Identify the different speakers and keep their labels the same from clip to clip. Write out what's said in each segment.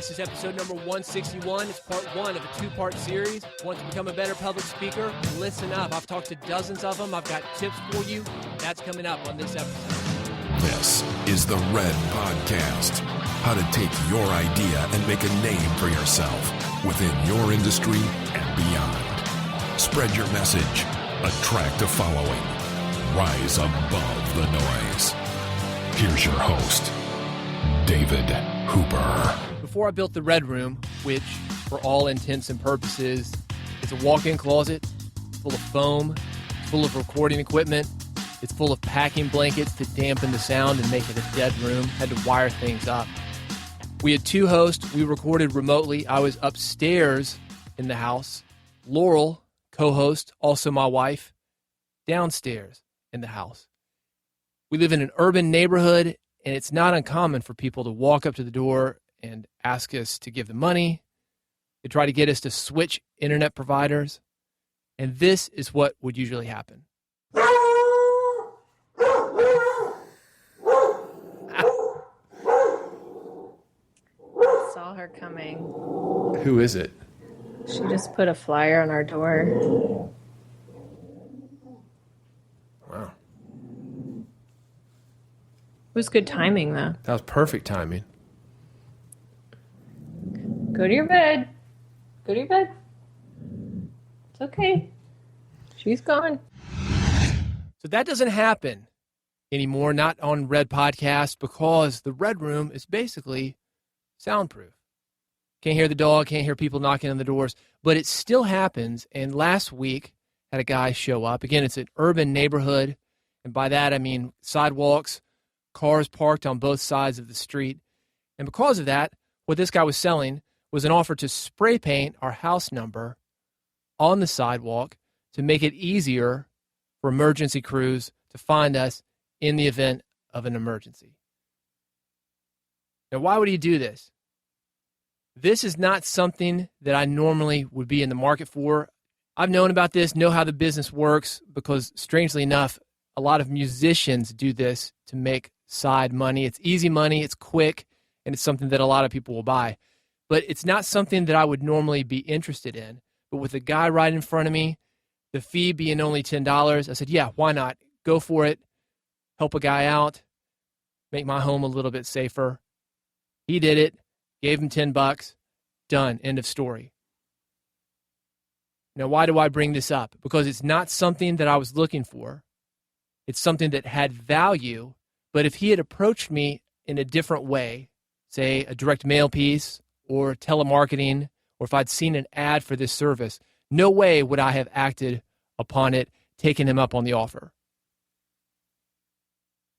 Speaker 1: This is episode number 161. It's part one of a two-part series. Want to become a better public speaker? Listen up. I've talked to dozens of them. I've got tips for you. That's coming up on this episode.
Speaker 2: This is the Red Podcast. How to take your idea and make a name for yourself within your industry and beyond. Spread your message. Attract a following. Rise above the noise. Here's your host, David Hooper.
Speaker 1: Before I built the Red Room, which for all intents and purposes is a walk-in closet, full of foam, full of recording equipment, it's full of packing blankets to dampen the sound and make it a dead room, had to wire things up. We had two hosts. We recorded remotely. I was upstairs in the house. Laurel, co-host, also my wife, downstairs in the house. We live in an urban neighborhood, and it's not uncommon for people to walk up to the door and ask us to give them money. They try to get us to switch internet providers. And this is what would usually happen.
Speaker 3: Saw her coming.
Speaker 1: Who is it?
Speaker 3: She just put a flyer on our door.
Speaker 1: Wow.
Speaker 3: It was good timing, though.
Speaker 1: That was perfect timing.
Speaker 3: Go to your bed. Go to your bed. It's okay. She's gone.
Speaker 1: So that doesn't happen anymore, not on Red Podcast, because the Red Room is basically soundproof. Can't hear the dog, can't hear people knocking on the doors, but it still happens. And last week, had a guy show up. Again, it's an urban neighborhood, and by that I mean sidewalks, cars parked on both sides of the street. And because of that, what this guy was selling was an offer to spray paint our house number on the sidewalk to make it easier for emergency crews to find us in the event of an emergency. Now, why would he do this? This is not something that I normally would be in the market for. I've known about this, know how the business works, because strangely enough, a lot of musicians do this to make side money. It's easy money, it's quick, and it's something that a lot of people will buy. But it's not something that I would normally be interested in. But with the guy right in front of me, the fee being only $10, I said, yeah, why not? Go for it. Help a guy out. Make my home a little bit safer. He did it. Gave him $10. Done. End of story. Now, why do I bring this up? Because it's not something that I was looking for. It's something that had value. But if he had approached me in a different way, say a direct mail piece or telemarketing, or if I'd seen an ad for this service, no way would I have acted upon it, taken him up on the offer.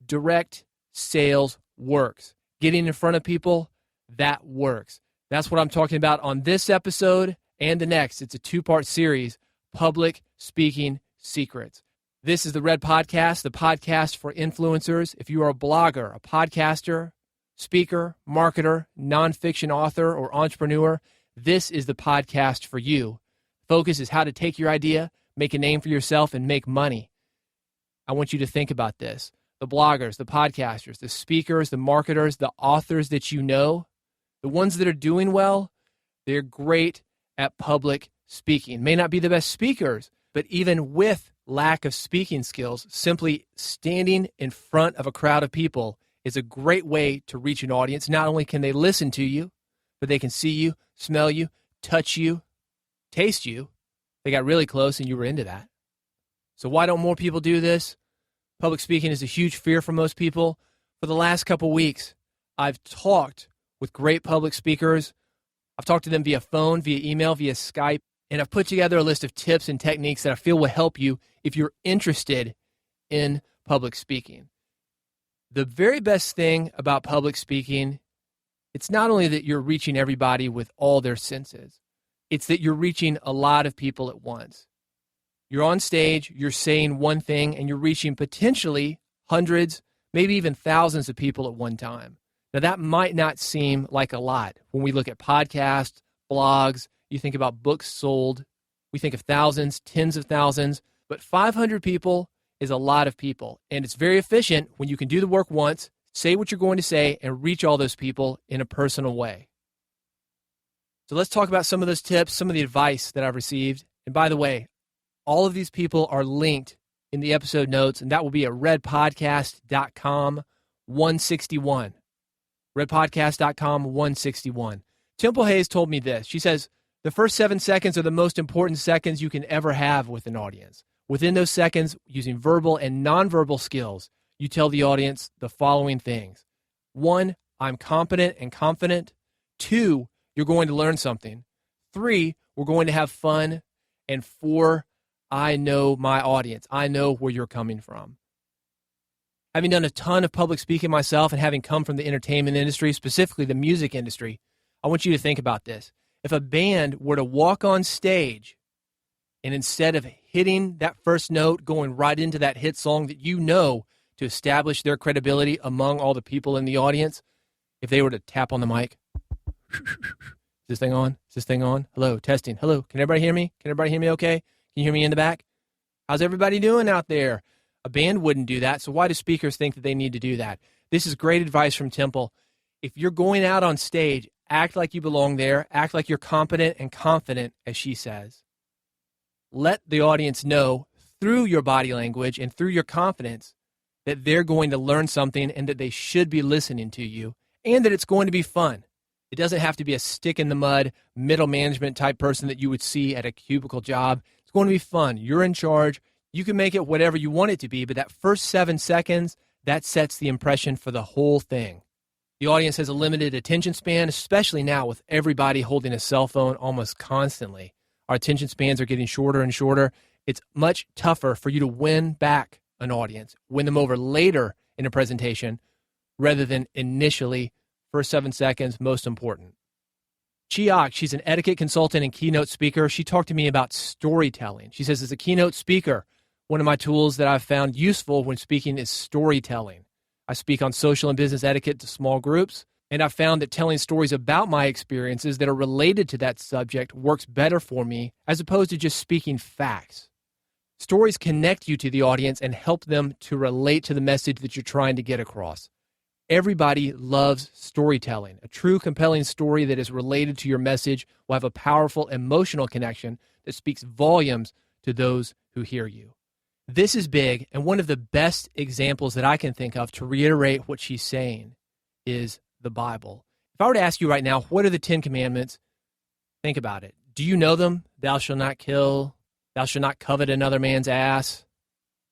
Speaker 1: Direct sales works. Getting in front of people, that works. That's what I'm talking about on this episode and the next. It's a two-part series, Public Speaking Secrets. This is the Red Podcast, the podcast for influencers. If you are a blogger, a podcaster, speaker, marketer, nonfiction author, or entrepreneur, this is the podcast for you. Focus is how to take your idea, make a name for yourself, and make money. I want you to think about this. The bloggers, the podcasters, the speakers, the marketers, the authors that you know, the ones that are doing well, they're great at public speaking. May not be the best speakers, but even with lack of speaking skills, simply standing in front of a crowd of people is a great way to reach an audience. Not only can they listen to you, but they can see you, smell you, touch you, taste you. They got really close and you were into that. So why don't more people do this? Public speaking is a huge fear for most people. For the last couple weeks, I've talked with great public speakers. I've talked to them via phone, via email, via Skype, and I've put together a list of tips and techniques that I feel will help you if you're interested in public speaking. The very best thing about public speaking, it's not only that you're reaching everybody with all their senses, it's that you're reaching a lot of people at once. You're on stage, you're saying one thing, and you're reaching potentially hundreds, maybe even thousands of people at one time. Now, that might not seem like a lot. When we look at podcasts, blogs, you think about books sold, we think of thousands, tens of thousands, but 500 people is a lot of people. And it's very efficient when you can do the work once, say what you're going to say, and reach all those people in a personal way. So let's talk about some of those tips, some of the advice that I've received. And by the way, all of these people are linked in the episode notes, and that will be at redpodcast.com 161. Redpodcast.com 161. Temple Hayes told me this. She says, the first 7 seconds are the most important seconds you can ever have with an audience. Within those seconds, using verbal and nonverbal skills, you tell the audience the following things. 1, I'm competent and confident. 2, you're going to learn something. 3, we're going to have fun. And 4, I know my audience. I know where you're coming from. Having done a ton of public speaking myself and having come from the entertainment industry, specifically the music industry, I want you to think about this. If a band were to walk on stage and instead of hitting that first note, going right into that hit song that you know to establish their credibility among all the people in the audience, if they were to tap on the mic, is this thing on? Is this thing on? Hello, testing. Hello, can everybody hear me? Can everybody hear me okay? Can you hear me in the back? How's everybody doing out there? A band wouldn't do that, so why do speakers think that they need to do that? This is great advice from Temple. If you're going out on stage, act like you belong there. Act like you're competent and confident, as she says. Let the audience know through your body language and through your confidence that they're going to learn something and that they should be listening to you and that it's going to be fun. It doesn't have to be a stick-in-the-mud, middle management type person that you would see at a cubicle job. It's going to be fun. You're in charge. You can make it whatever you want it to be, but that first 7 seconds, that sets the impression for the whole thing. The audience has a limited attention span, especially now with everybody holding a cell phone almost constantly. Our attention spans are getting shorter and shorter. It's much tougher for you to win back an audience, win them over later in a presentation, rather than initially, first 7 seconds, most important. Chiak, she's an etiquette consultant and keynote speaker. She talked to me about storytelling. She says, as a keynote speaker, one of my tools that I've found useful when speaking is storytelling. I speak on social and business etiquette to small groups, and I've found that telling stories about my experiences that are related to that subject works better for me as opposed to just speaking facts. Stories connect you to the audience and help them to relate to the message that you're trying to get across. Everybody loves storytelling. A true, compelling story that is related to your message will have a powerful emotional connection that speaks volumes to those who hear you. This is big, and one of the best examples that I can think of to reiterate what she's saying is the Bible. If I were to ask you right now, what are the 10 Commandments? Think about it. Do you know them? Thou shalt not kill. Thou shalt not covet another man's ass.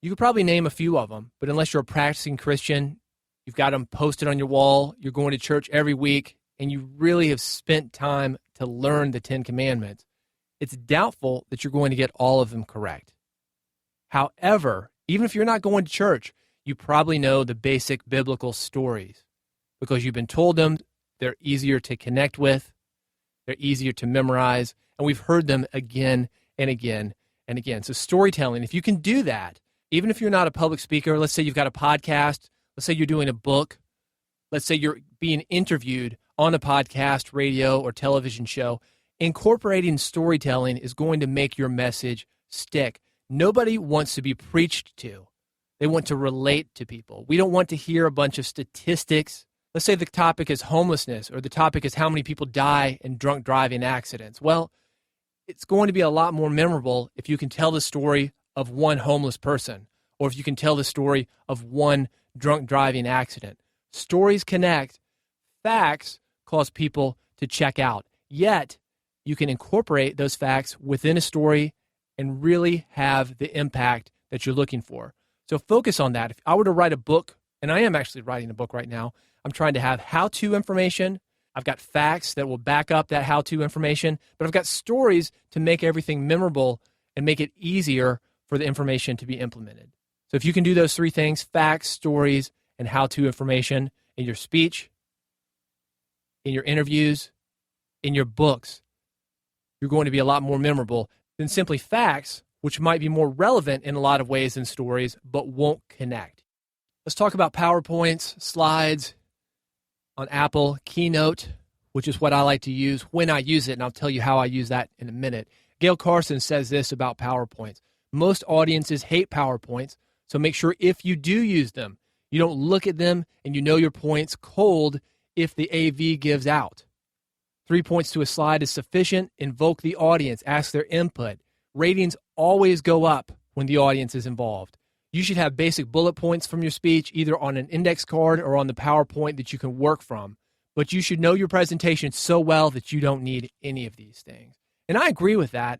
Speaker 1: You could probably name a few of them, but unless you're a practicing Christian, you've got them posted on your wall, you're going to church every week, and you really have spent time to learn the 10 Commandments, it's doubtful that you're going to get all of them correct. However, even if you're not going to church, you probably know the basic biblical stories because you've been told them. They're easier to connect with. They're easier to memorize. And we've heard them again and again and again. So storytelling, if you can do that, even if you're not a public speaker, let's say you've got a podcast, let's say you're doing a book, let's say you're being interviewed on a podcast, radio, or television show, incorporating storytelling is going to make your message stick. Nobody wants to be preached to. They want to relate to people. We don't want to hear a bunch of statistics. Let's say the topic is homelessness or the topic is how many people die in drunk driving accidents. Well, it's going to be a lot more memorable if you can tell the story of one homeless person or if you can tell the story of one drunk driving accident. Stories connect. Facts cause people to check out. Yet, you can incorporate those facts within a story and really have the impact that you're looking for. So focus on that. If I were to write a book, and I am actually writing a book right now, I'm trying to have how-to information. I've got facts that will back up that how-to information, but I've got stories to make everything memorable and make it easier for the information to be implemented. So if you can do those 3 things, facts, stories, and how-to information in your speech, in your interviews, in your books, you're going to be a lot more memorable than simply facts, which might be more relevant in a lot of ways than stories, but won't connect. Let's talk about PowerPoints, slides on Apple, Keynote, which is what I like to use when I use it, and I'll tell you how I use that in a minute. Gail Carson says this about PowerPoints. Most audiences hate PowerPoints, so make sure if you do use them, you don't look at them and you know your points cold if the AV gives out. 3 points to a slide is sufficient. Invoke the audience. Ask their input. Ratings always go up when the audience is involved. You should have basic bullet points from your speech, either on an index card or on the PowerPoint that you can work from. But you should know your presentation so well that you don't need any of these things. And I agree with that.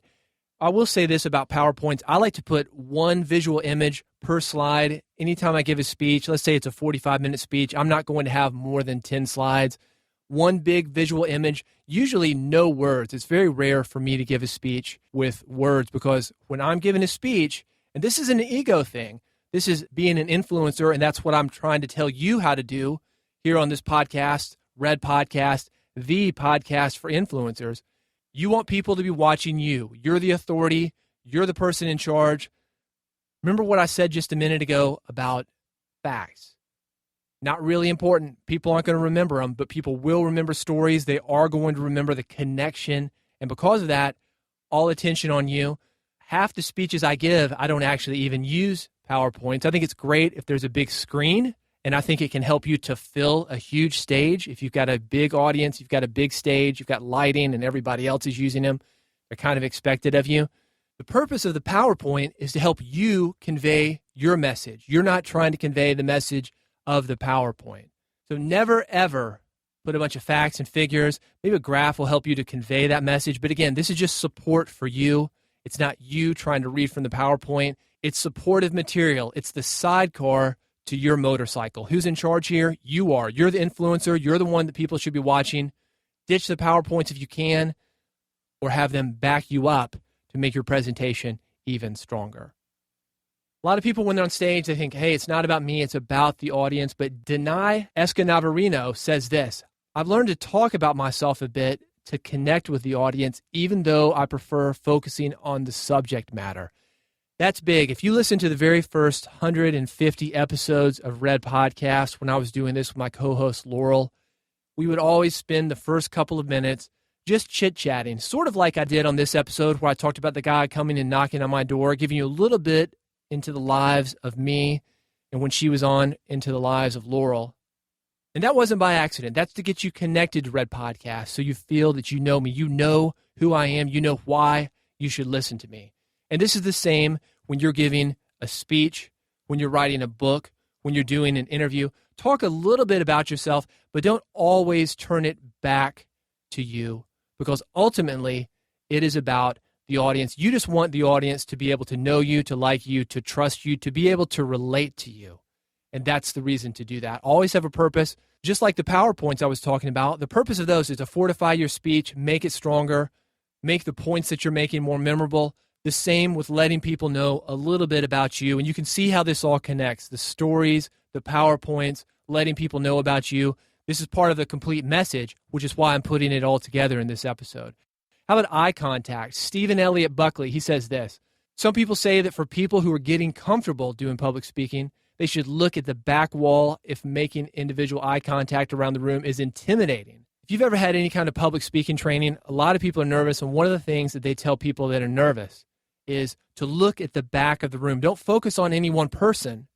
Speaker 1: I will say this about PowerPoints. I like to put one visual image per slide. Anytime I give a speech, let's say it's a 45-minute speech, I'm not going to have more than 10 slides. One big visual image, usually no words. It's very rare for me to give a speech with words because when I'm giving a speech, and this is an ego thing, this is being an influencer, and that's what I'm trying to tell you how to do here on this podcast, Red Podcast, the podcast for influencers. You want people to be watching you. You're the authority. You're the person in charge. Remember what I said just a minute ago about facts. Not really important. People aren't going to remember them, but people will remember stories. They are going to remember the connection. And because of that, all attention on you. Half the speeches I give, I don't actually even use PowerPoints. I think it's great if there's a big screen, and I think it can help you to fill a huge stage. If you've got a big audience, you've got a big stage, you've got lighting, and everybody else is using them, they're kind of expected of you. The purpose of the PowerPoint is to help you convey your message. You're not trying to convey the message of the PowerPoint. So never, ever put a bunch of facts and figures. Maybe a graph will help you to convey that message. But again, this is just support for you. It's not you trying to read from the PowerPoint. It's supportive material. It's the sidecar to your motorcycle. Who's in charge here? You are. You're the influencer. You're the one that people should be watching. Ditch the PowerPoints if you can, or have them back you up to make your presentation even stronger. A lot of people, when they're on stage, they think, hey, it's not about me, it's about the audience. But Denai Escanavarino says this: I've learned to talk about myself a bit to connect with the audience, even though I prefer focusing on the subject matter. That's big. If you listen to the very first 150 episodes of Red Podcast, when I was doing this with my co-host Laurel, we would always spend the first couple of minutes just chit-chatting, sort of like I did on this episode where I talked about the guy coming and knocking on my door, giving you a little bit into the lives of me, and when she was on, into the lives of Laurel. And that wasn't by accident. That's to get you connected to Red Podcast, so you feel that you know me. You know who I am. You know why you should listen to me. And this is the same when you're giving a speech, when you're writing a book, when you're doing an interview. Talk a little bit about yourself, but don't always turn it back to you, because ultimately it is about the audience. You just want the audience to be able to know you, to like you, to trust you, to be able to relate to you. And that's the reason to do that. Always have a purpose. Just like the PowerPoints I was talking about, the purpose of those is to fortify your speech, make it stronger, make the points that you're making more memorable. The same with letting people know a little bit about you. And you can see how this all connects. The stories, the PowerPoints, letting people know about you. This is part of the complete message, which is why I'm putting it all together in this episode. How about eye contact? Stephen Elliott Buckley, he says this: some people say that for people who are getting comfortable doing public speaking, they should look at the back wall if making individual eye contact around the room is intimidating. If you've ever had any kind of public speaking training, a lot of people are nervous, and one of the things that they tell people that are nervous is to look at the back of the room. Don't focus on any one person.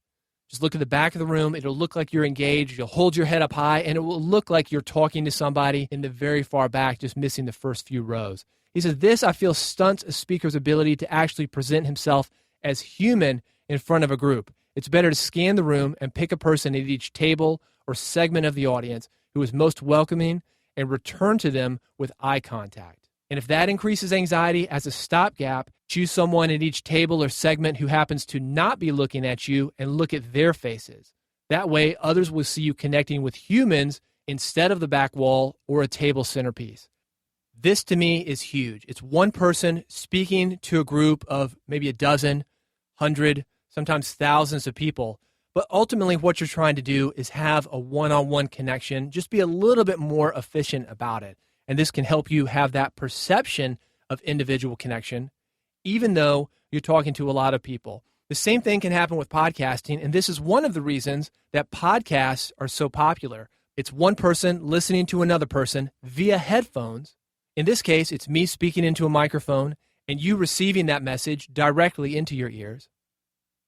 Speaker 1: Just look at the back of the room. It'll look like you're engaged. You'll hold your head up high, and it will look like you're talking to somebody in the very far back, just missing the first few rows. He says, this, I feel, stunts a speaker's ability to actually present himself as human in front of a group. It's better to scan the room and pick a person at each table or segment of the audience who is most welcoming and return to them with eye contact. And if that increases anxiety, as a stopgap, choose someone at each table or segment who happens to not be looking at you and look at their faces. That way, others will see you connecting with humans instead of the back wall or a table centerpiece. This, to me, is huge. It's one person speaking to a group of maybe a dozen, 100, sometimes thousands of people. But ultimately, what you're trying to do is have a one-on-one connection. Just be a little bit more efficient about it. And this can help you have that perception of individual connection, even though you're talking to a lot of people. The same thing can happen with podcasting, and this is one of the reasons that podcasts are so popular. It's one person listening to another person via headphones. In this case, it's me speaking into a microphone and you receiving that message directly into your ears,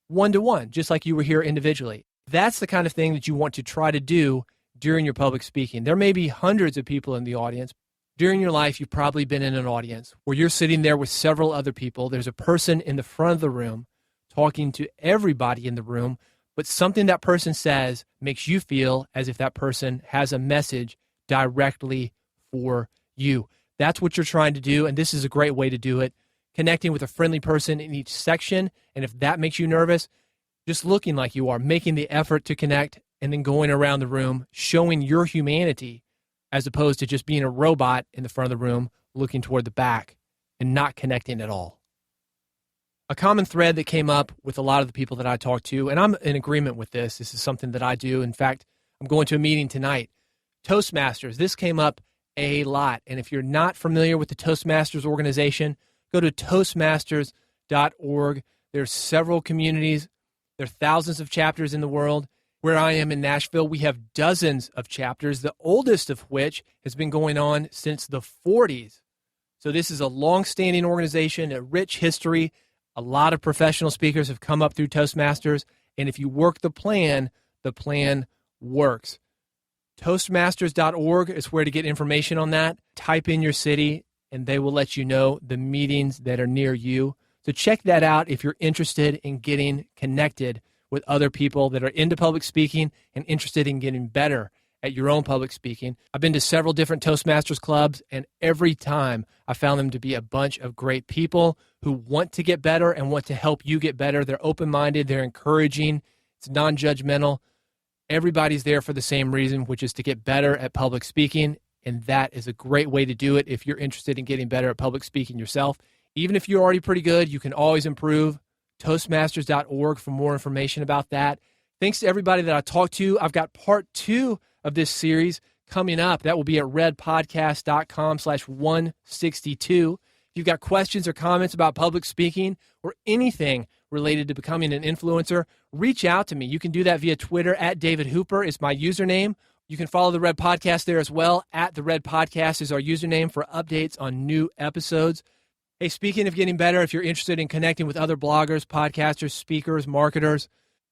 Speaker 1: one-to-one, just like you were here individually. That's the kind of thing that you want to try to do during your public speaking. There may be hundreds of people in the audience, During your life, you've probably been in an audience where you're sitting there with several other people. There's a person in the front of the room talking to everybody in the room, but something that person says makes you feel as if that person has a message directly for you. That's what you're trying to do, and this is a great way to do it. Connecting with a friendly person in each section, and if that makes you nervous, just looking like you are, making the effort to connect, and then going around the room, showing your humanity, as opposed to just being a robot in the front of the room, looking toward the back and not connecting at all. A common thread that came up with a lot of the people that I talked to, and I'm in agreement with this. This is something that I do. In fact, I'm going to a meeting tonight. Toastmasters, this came up a lot. And if you're not familiar with the Toastmasters organization, go to toastmasters.org. There's several communities. There are thousands of chapters in the world. Where I am in Nashville, we have dozens of chapters, the oldest of which has been going on since the 40s. So this is a long-standing organization, a rich history. A lot of professional speakers have come up through Toastmasters, and if you work the plan works. Toastmasters.org is where to get information on that. Type in your city, and they will let you know the meetings that are near you. So check that out if you're interested in getting connected with other people that are into public speaking and interested in getting better at your own public speaking. I've been to several different Toastmasters clubs, and every time I found them to be a bunch of great people who want to get better and want to help you get better. They're open-minded, they're encouraging, it's non-judgmental. Everybody's there for the same reason, which is to get better at public speaking, and that is a great way to do it if you're interested in getting better at public speaking yourself. Even if you're already pretty good, you can always improve. Toastmasters.org for more information about that. Thanks to everybody that I talked to. I've got part 2 of this series coming up. That will be at redpodcast.com/162. If you've got questions or comments about public speaking or anything related to becoming an influencer, reach out to me. You can do that via Twitter. At David Hooper is my username. You can follow the Red Podcast there as well. At the Red Podcast is our username for updates on new episodes. Hey, speaking of getting better, if you're interested in connecting with other bloggers, podcasters, speakers, marketers,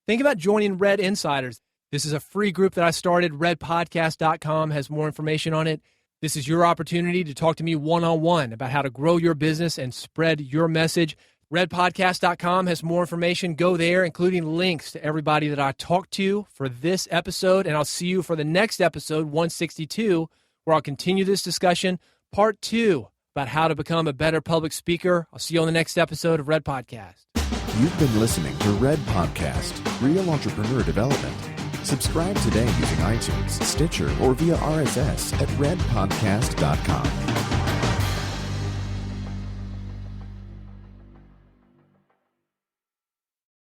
Speaker 1: think about joining Red Insiders. This is a free group that I started. Redpodcast.com has more information on it. This is your opportunity to talk to me one-on-one about how to grow your business and spread your message. Redpodcast.com has more information. Go there, including links to everybody that I talked to for this episode. And I'll see you for the next episode, 162, where I'll continue this discussion, part 2. About how to become a better public speaker. I'll see you on the next episode of Red Podcast.
Speaker 4: You've been listening to Red Podcast, Real Entrepreneur Development. Subscribe today using iTunes, Stitcher, or via RSS at redpodcast.com.